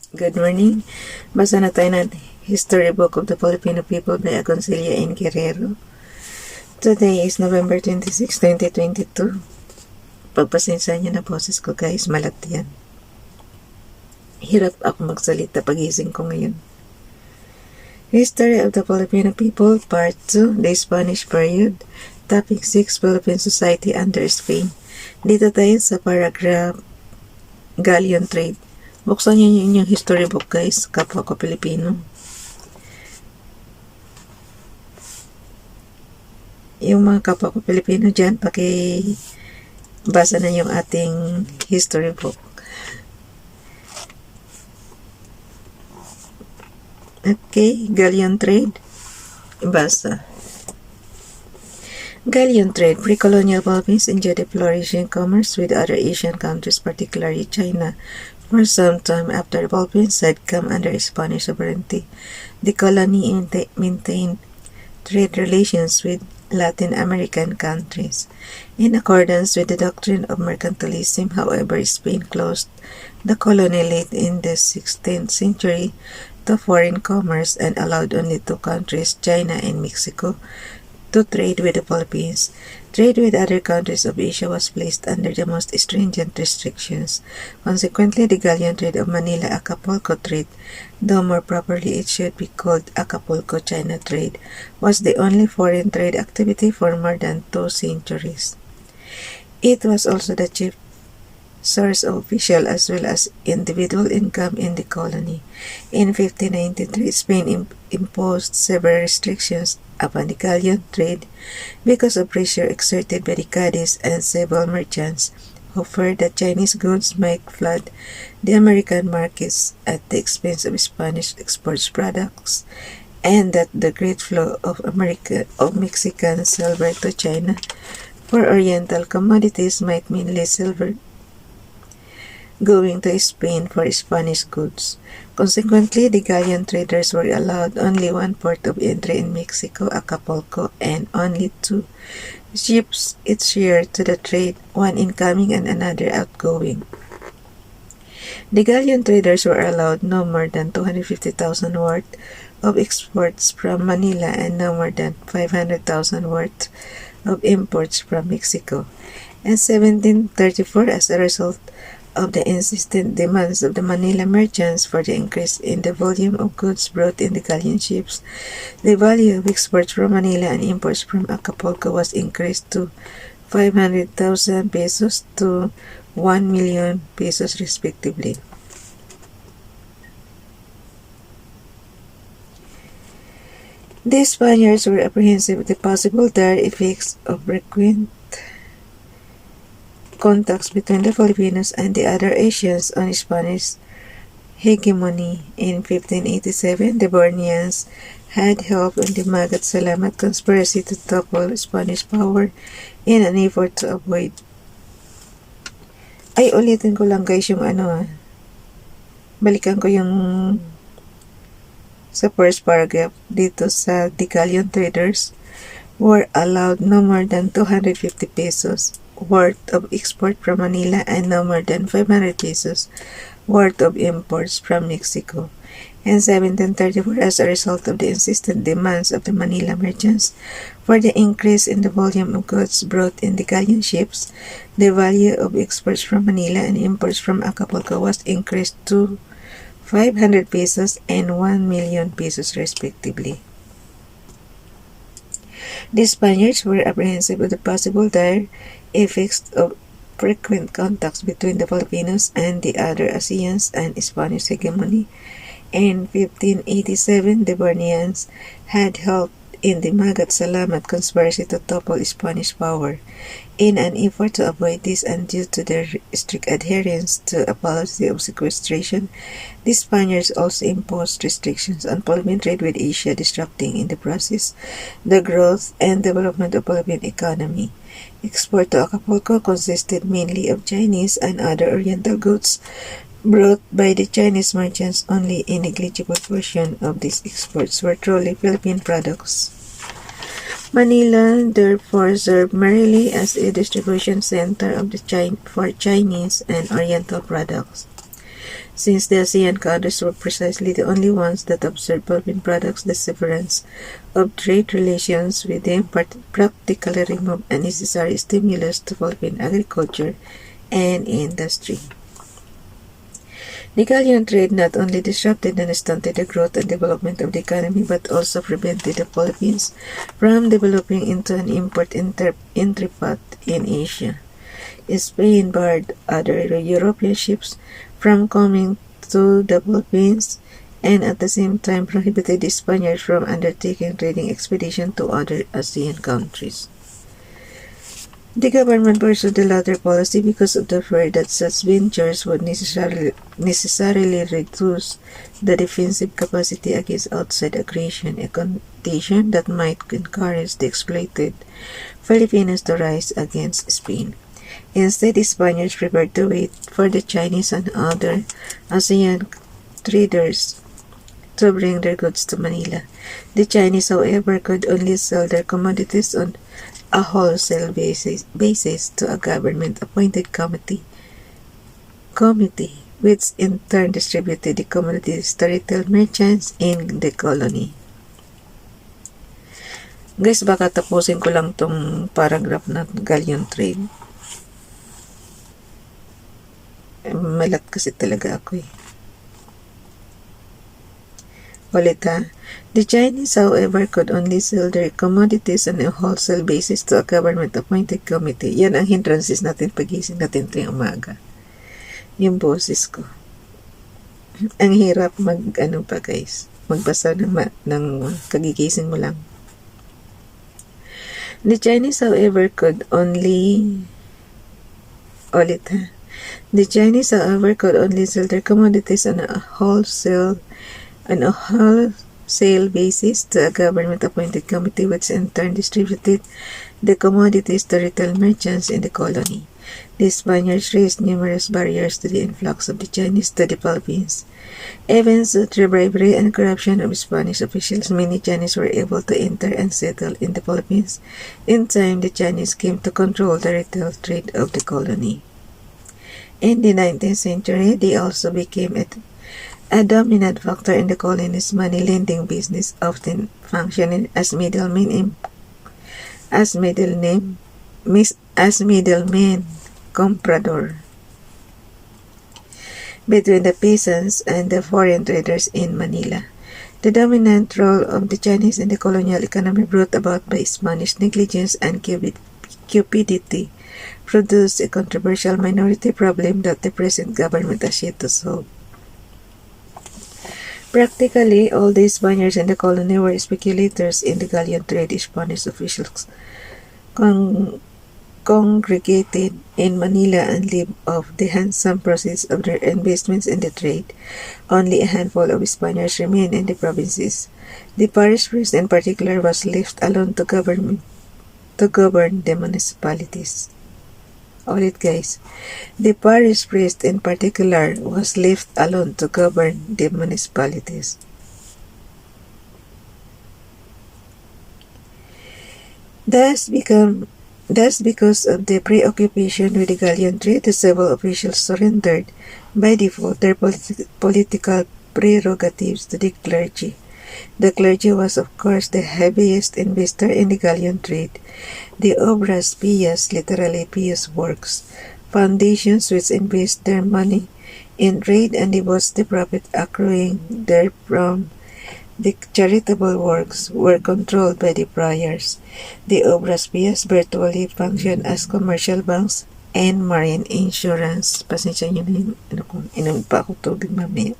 Good morning. Basa na tayo ng History Book of the Filipino People by Agoncillo and Guerrero. Today is November 26, 2022. Pagpasensya niyo na boses ko guys, malat yan. Hirap ako magsalita pagising ko ngayon. History of the Filipino People, Part 2, The Spanish Period, Topic 6, Philippine Society under Spain. Dito tayo sa paragraph Galleon Trade. Buksan niyo yung history book guys, kapwa ko Pilipino. Yung mga kapwa ko Pilipino dyan, basa na yung ating history book. Okay, Galleon Trade. Basa. Galleon Trade, pre-colonial Philippines enjoyed a flourishing commerce with other Asian countries, particularly China. For some time after the Philippines had come under Spanish sovereignty, the colony maintained trade relations with Latin American countries. In accordance with the doctrine of mercantilism, however, Spain closed the colony late in the 16th century to foreign commerce and allowed only two countries, China and Mexico, to trade with the Philippines. Trade with other countries of Asia was placed under the most stringent restrictions. Consequently, the Galleon Trade of Manila-Acapulco Trade, though more properly it should be called Acapulco-China Trade, was the only foreign trade activity for more than 2 centuries. It was also the chief source of official as well as individual income in the colony. In 1593, Spain imposed several restrictions upon the Galleon trade because of pressure exerted by the Cadiz and several merchants who feared that Chinese goods might flood the American markets at the expense of Spanish export products, and that the great flow of Mexican silver to China for Oriental commodities might mean less silver going to Spain for Spanish goods. Consequently, the Galleon traders were allowed only one port of entry in Mexico, Acapulco, and only 2 ships each year to the trade, one incoming and another outgoing. The Galleon traders were allowed no more than 250,000 worth of exports from Manila and no more than 500,000 worth of imports from Mexico. In 1734, as a result of the insistent demands of the Manila merchants for the increase in the volume of goods brought in the galleon ships, the value of exports from Manila and imports from Acapulco was increased to 500,000 pesos to 1 million pesos respectively. The Spaniards were apprehensive of the possible dire effects of frequent contacts between the Filipinos and the other Asians on Spanish hegemony. In 1587, the Borneans had helped in the Magat Salamat conspiracy to topple Spanish power in an effort to avoid. Ay, ulitin ko lang guys yung balikan ko yung sa first paragraph dito sa the Galleon traders were allowed no more than 250 pesos worth of export from Manila and no more than 500 pesos worth of imports from Mexico. In 1734, as a result of the insistent demands of the Manila merchants for the increase in the volume of goods brought in the galleon ships, the value of exports from Manila and imports from Acapulco was increased to 500 pesos and 1 million pesos respectively. The Spaniards were apprehensive of the possible dire effects of frequent contacts between the Filipinos and the other ASEANs and Spanish hegemony. In 1587, the Borneans had helped in the Magat Salamat conspiracy to topple Spanish power. In an effort to avoid this and due to their strict adherence to a policy of sequestration, the Spaniards also imposed restrictions on Philippine trade with Asia, disrupting in the process the growth and development of Philippine economy. Export to Acapulco consisted mainly of Chinese and other Oriental goods brought by the Chinese merchants. Only a negligible portion of these exports were truly Philippine products. Manila therefore served merely as a distribution center of for Chinese and Oriental products. since the ASEAN countries were precisely the only ones that observed Philippine products, the severance of trade relations with them practically removed a necessary stimulus to Philippine agriculture and industry. The Galleon Trade not only disrupted and stunted the growth and development of the economy but also prevented the Philippines from developing into an import entrepot in Asia. Spain barred other European ships from coming to the Philippines and at the same time prohibited the Spaniards from undertaking trading expeditions to other ASEAN countries. The government pursued the latter policy because of the fear that such ventures would necessarily reduce the defensive capacity against outside aggression, a condition that might encourage the exploited Filipinos to rise against Spain. Instead, the Spaniards preferred to wait for the Chinese and other ASEAN traders to bring their goods to Manila. The Chinese, however, could only sell their commodities on a wholesale basis to a government-appointed committee, which in turn distributed the commodities to retail merchants in the colony. Guys, baka tapusin ko lang tong paragraph na Galleon Trade. Malat kasi talaga ako eh. Ulit ha. The Chinese, however, could only sell their commodities on a wholesale basis to a government-appointed committee. Yan ang hindrances natin pagising natin tuwing umaga. Yung boses ko. Ang hirap magbasa ng kagigising mo lang. The Chinese, however, could only... Ulit ha. The Chinese, however, could only sell their commodities on a wholesale basis to a government-appointed committee, which in turn distributed the commodities to retail merchants in the colony. The Spaniards raised numerous barriers to the influx of the Chinese to the Philippines. Even through bribery and corruption of Spanish officials, many Chinese were able to enter and settle in the Philippines. In time, the Chinese came to control the retail trade of the colony. In the 19th century, they also became a dominant factor in the colony's money-lending business, often functioning as middlemen, comprador, between the peasants and the foreign traders in Manila. The dominant role of the Chinese in the colonial economy, brought about by Spanish negligence and cupidity, produced a controversial minority problem that the present government has yet to solve. Practically, all the Spaniards in the colony were speculators in the Galleon Trade. Spanish officials congregated in Manila and lived off the handsome proceeds of their investments in the trade. Only a handful of Spaniards remained in the provinces. The parish priest in particular was left alone to govern the municipalities. Ulit guys, the parish priest in particular was left alone to govern the municipalities. Thus, because of the preoccupation with the Galleon Trade, the civil officials surrendered by default their political prerogatives to the clergy. The clergy was, of course, the heaviest investor in the Galleon Trade. The obras pias, literally pious works, foundations which invest their money in trade and devote the profit accruing therefrom. The charitable works were controlled by the friars. The obras pias virtually functioned as commercial banks and marine insurance. Pasensya nyo na yun. Inom pa ako tubig mamaya.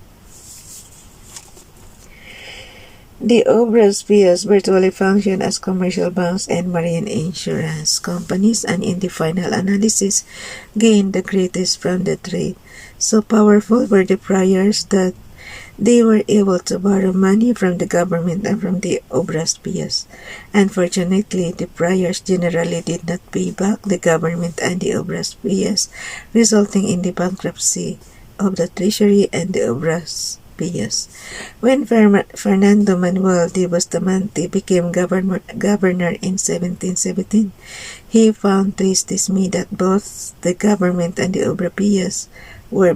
The obras pias virtually function as commercial banks and marine insurance companies, and in the final analysis, gained the greatest from the trade. So powerful were the friars that they were able to borrow money from the government and from the obras pias. Unfortunately, the friars generally did not pay back the government and the obras pias, resulting in the bankruptcy of the treasury and the obras pias. When Fernando Manuel de Bustamante became governor in 1717, he found to his dismay that both the government and the obras pias were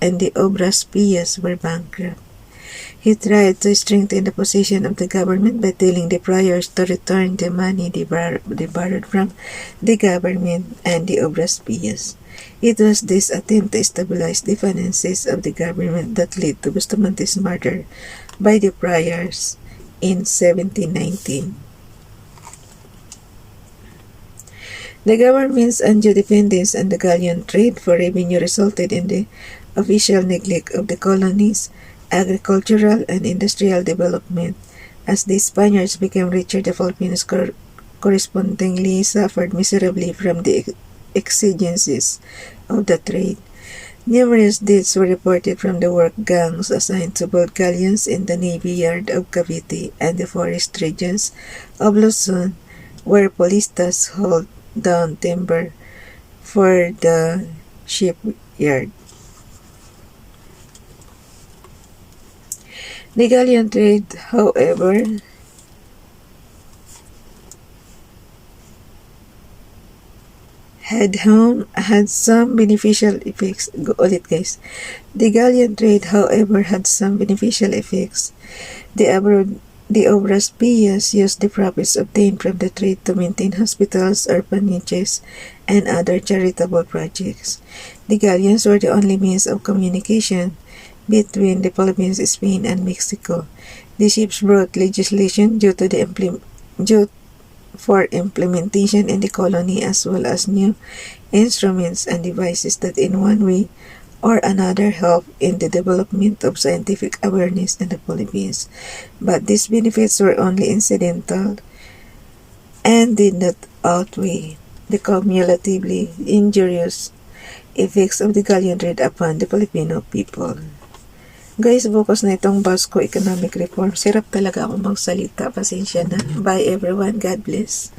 and the Obras Pias were bankrupt. He tried to strengthen the position of the government by telling the priors to return the money they borrowed from the government and the Obras Pias. It was this attempt to stabilize the finances of the government that led to Bustamante's murder by the priors in 1719. The government's undue dependence on the galleon trade for revenue resulted in the official neglect of the colony's agricultural and industrial development. As the Spaniards became richer, the Filipinos correspondingly suffered miserably from the exigencies of the trade. Numerous deaths were reported from the work gangs assigned to both galleons in the Navy Yard of Cavite and the forest regions of Luzon, where polistas hauled down timber for the shipyard. The galleon trade, however, had some beneficial effects. Ulit guys. The galleon trade, however, had some beneficial effects. The Obras Pias used the profits obtained from the trade to maintain hospitals, orphanages, and other charitable projects. The galleons were the only means of communication between the Philippines, Spain, and Mexico. The ships brought legislation due for implementation in the colony, as well as new instruments and devices that in one way or another help in the development of scientific awareness in the Philippines. But these benefits were only incidental and did not outweigh the cumulatively injurious effects of the galleon trade upon the Filipino people. Guys, bukas na itong Basco Economic Reform. Sirap talaga ako magsalita. Pasensya na. Bye everyone. God bless.